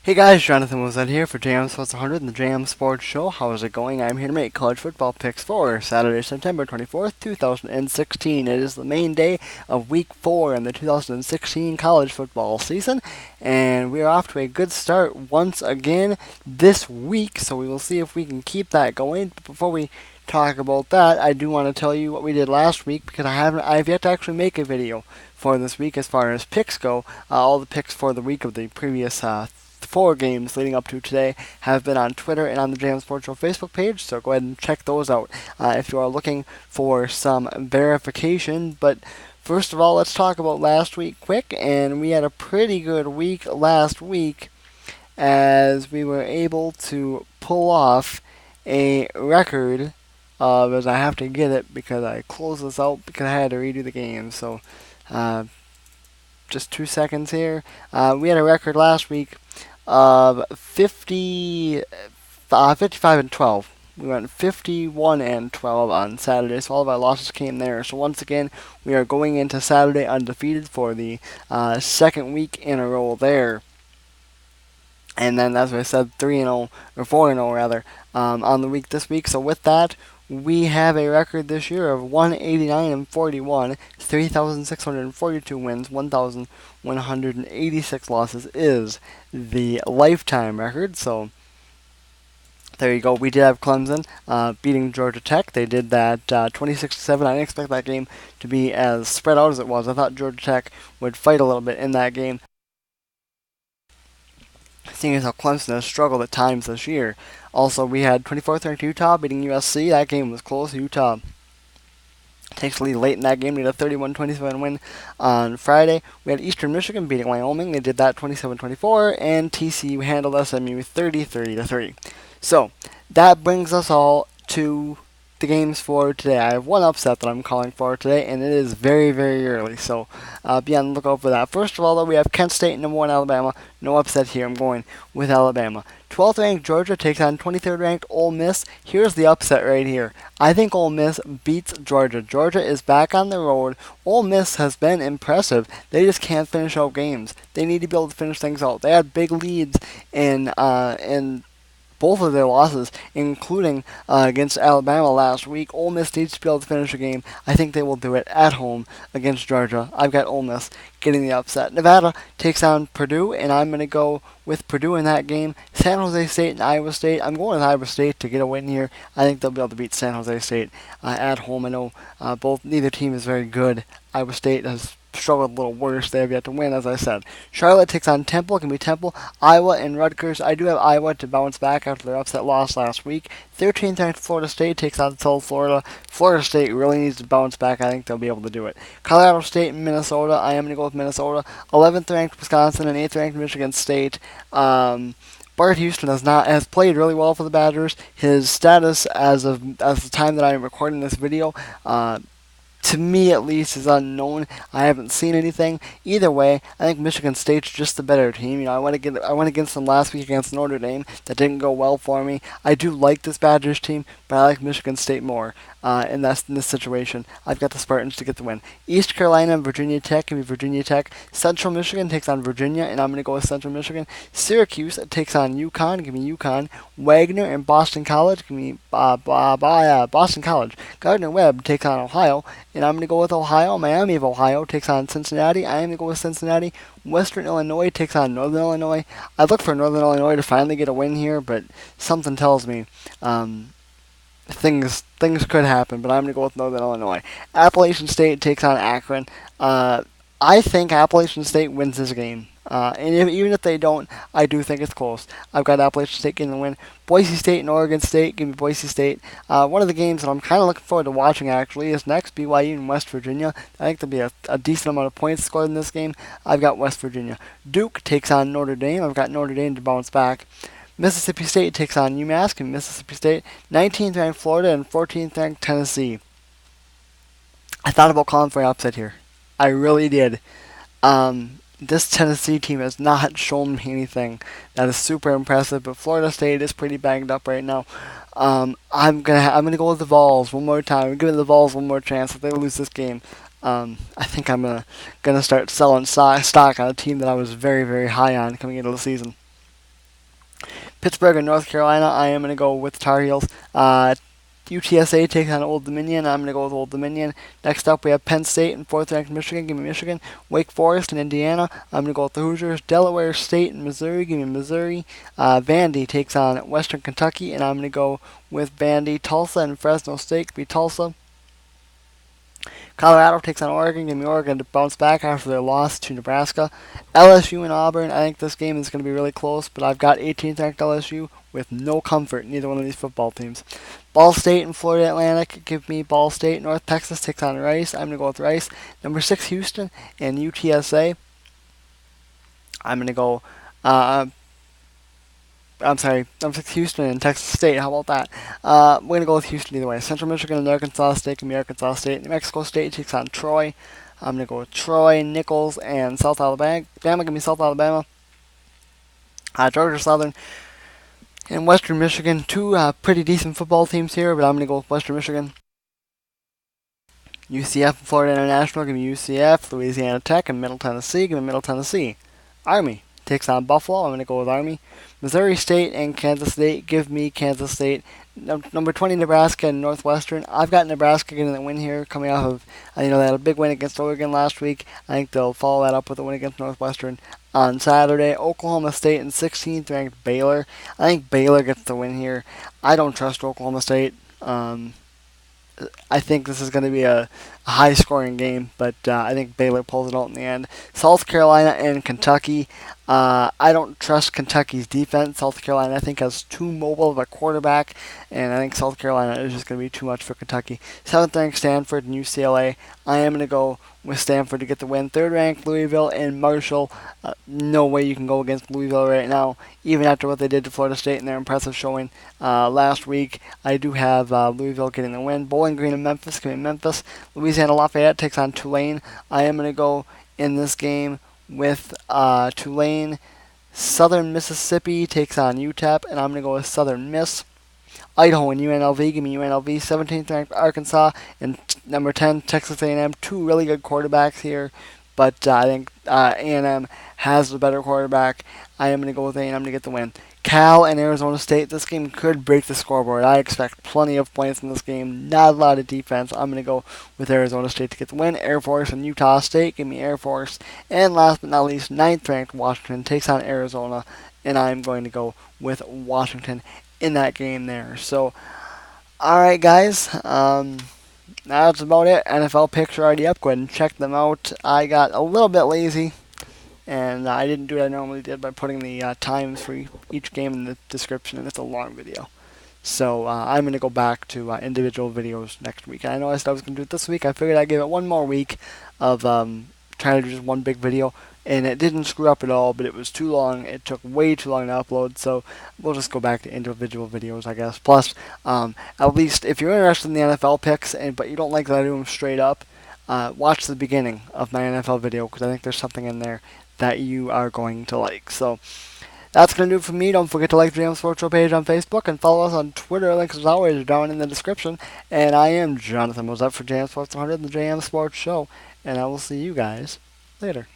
Hey guys, Jonathan Wozet here for JM Sports 100 and the JM Sports Show. How is it going? I'm here to make college football picks for Saturday, September 24th, 2016. It is the main day of week 4 in the 2016 college football season, and we are off to a good start once again this week, so we will see if we can keep that going. But before we talk about that, I do want to tell you what we did last week because I've yet to actually make a video for this week as far as picks go. All the picks for the week of the previous 4 games leading up to today have been on Twitter and on the JM Sports Show Facebook page, so go ahead and check those out if you are looking for some verification. But first of all, let's talk about last week quick, and we had a pretty good week last week as we were able to pull off a record of, as I have to get it because I closed this out because I had to redo the game, so just 2 seconds here. We had a record last week of 55 and 12. We went 51 and 12 on Saturday, so all of our losses came there. So once again, we are going into Saturday undefeated for the second week in a row there. And then, as I said, 3-0 or 4-0 rather on the week this week. So with that, we have a record this year of 189 and 41, 3,642 wins, 1,186 losses is the lifetime record. So there you go. We did have Clemson beating Georgia Tech. They did that 26-7. I didn't expect that game to be as spread out as it was. I thought Georgia Tech would fight a little bit in that game, seeing as how Clemson has struggled at times this year. Also, we had 24th ranked Utah beating USC. That game was close. Utah takes the lead late in that game. They had a 31-27 win on Friday. We had Eastern Michigan beating Wyoming. They did that 27-24, and TCU handled SMU 30-3. So that brings us all to the games for today. I have one upset that I'm calling for today, and it is very, very early, so be on the lookout for that. First of all, though, we have Kent State number 1 Alabama. No upset here. I'm going with Alabama. 12th ranked Georgia takes on 23rd ranked Ole Miss. Here's the upset right here. I think Ole Miss beats Georgia. Georgia is back on the road. Ole Miss has been impressive. They just can't finish out games. They need to be able to finish things out. They had big leads in both of their losses, including against Alabama last week. Ole Miss needs to be able to finish a game. I think they will do it at home against Georgia. I've got Ole Miss getting the upset. Nevada takes on Purdue, and I'm going to go with Purdue in that game. San Jose State and Iowa State. I'm going with Iowa State to get a win here. I think they'll be able to beat San Jose State at home. I know neither team is very good. Iowa State has struggled a little worse. They have yet to win, as I said. Charlotte takes on Temple. It can be Temple, Iowa, and Rutgers. I do have Iowa to bounce back after their upset loss last week. 13th ranked Florida State takes on South Florida. Florida State really needs to bounce back. I think they'll be able to do it. Colorado State and Minnesota. I am going to go with Minnesota. 11th ranked Wisconsin and 8th ranked Michigan State. Bart Houston has played really well for the Badgers. His status as the time that I am recording this video, to me at least, is unknown. I haven't seen anything. Either way, I think Michigan State's just the better team. I went against them last week against Notre Dame. That didn't go well for me. I do like this Badgers team, but I like Michigan State more in this situation. I've got the Spartans to get the win. East Carolina and Virginia Tech can be Virginia Tech. Central Michigan takes on Virginia, and I'm going to go with Central Michigan. Syracuse takes on UConn. Give me UConn. Wagner and Boston College. Give me Boston College. Gardner-Webb takes on Ohio, and I'm going to go with Ohio. Miami of Ohio takes on Cincinnati. I am going to go with Cincinnati. Western Illinois takes on Northern Illinois. I look for Northern Illinois to finally get a win here, but something tells me things could happen. But I'm going to go with Northern Illinois. Appalachian State takes on Akron. I think Appalachian State wins this game. Even if they don't, I do think it's close. I've got Appalachian State getting the win. Boise State and Oregon State. Give me Boise State. One of the games that I'm kind of looking forward to watching, actually, is next BYU and West Virginia. I think there'll be a decent amount of points scored in this game. I've got West Virginia. Duke takes on Notre Dame. I've got Notre Dame to bounce back. Mississippi State takes on UMass. Give me Mississippi State. 19th ranked Florida and 14th ranked Tennessee. I thought about calling for an upset here. I really did. This Tennessee team has not shown me anything that is super impressive, but Florida State is pretty banged up right now. I'm gonna go with the Vols one more time. I'm giving the Vols one more chance if they lose this game. I think I'm gonna start selling stock on a team that I was very, very high on coming into the season. Pittsburgh and North Carolina, I am going to go with the Tar Heels. UTSA takes on Old Dominion. I'm going to go with Old Dominion. Next up, we have Penn State and fourth-ranked Michigan. Give me Michigan. Wake Forest and Indiana. I'm going to go with the Hoosiers. Delaware State and Missouri. Give me Missouri. Vandy takes on Western Kentucky, and I'm going to go with Vandy. Tulsa and Fresno State. Give me Tulsa. Colorado takes on Oregon. Give me Oregon to bounce back after their loss to Nebraska. LSU and Auburn. I think this game is going to be really close, but I've got 18th ranked LSU with no comfort in neither one of these football teams. Ball State and Florida Atlantic. Give me Ball State. North Texas takes on Rice. I'm going to go with Rice. Number 6 Houston and UTSA. I'm going to go. I'm sorry, number 6 Houston and Texas State. How about that? We're going to go with Houston either way. Central Michigan and Arkansas State. Give me Arkansas State. New Mexico State takes on Troy. I'm going to go with Troy, Nichols, and South Alabama. Give me South Alabama. Georgia Southern and Western Michigan. Two pretty decent football teams here, but I'm going to go with Western Michigan. UCF and Florida International. Give me UCF. Louisiana Tech and Middle Tennessee. Give me Middle Tennessee. Army takes on Buffalo. I'm going to go with Army. Missouri State and Kansas State. Give me Kansas State. Number 20 Nebraska and Northwestern. I've got Nebraska getting the win here, coming off of they had a big win against Oregon last week. I think they'll follow that up with a win against Northwestern on Saturday. Oklahoma State and 16th ranked Baylor. I think Baylor gets the win here. I don't trust Oklahoma State. I think this is going to be a high-scoring game, but I think Baylor pulls it out in the end. South Carolina and Kentucky. I don't trust Kentucky's defense. South Carolina, I think, has too mobile of a quarterback, and I think South Carolina is just going to be too much for Kentucky. 7th ranked Stanford and UCLA. I am going to go with Stanford to get the win. 3rd ranked Louisville and Marshall. No way you can go against Louisville right now, even after what they did to Florida State and their impressive showing last week. I do have Louisville getting the win. Bowling Green and Memphis. Give me Memphis. Louisiana Lafayette takes on Tulane. I am going to go in this game with Tulane. Southern Mississippi takes on UTEP, and I'm going to go with Southern Miss. Idaho and UNLV. Give me UNLV. 17th ranked Arkansas and number 10 Texas A&M. Two really good quarterbacks here, but I think A&M has the better quarterback. I am going to go with A&M to get the win. Cal and Arizona State. This game could break the scoreboard. I expect plenty of points in this game. Not a lot of defense. I'm going to go with Arizona State to get the win. Air Force and Utah State. Give me Air Force. And last but not least, 9th ranked Washington takes on Arizona, and I'm going to go with Washington in that game there. So, alright guys, that's about it. NFL picks are already up. Go ahead and check them out. I got a little bit lazy, and I didn't do what I normally did by putting the times for each game in the description, and it's a long video. So I'm going to go back to individual videos next week. And I know I said I was going to do it this week. I figured I'd give it one more week of trying to do just one big video. And it didn't screw up at all, but it was too long. It took way too long to upload, so we'll just go back to individual videos, I guess. Plus, at least if you're interested in the NFL picks, but you don't like that I do them straight up, watch the beginning of my NFL video, because I think there's something in there that you are going to like. So that's going to do it for me. Don't forget to like the JM Sports Show page on Facebook and follow us on Twitter. Links, as always, are down in the description. And I am Jonathan Mosette for JM Sports 100, the JM Sports Show. And I will see you guys later.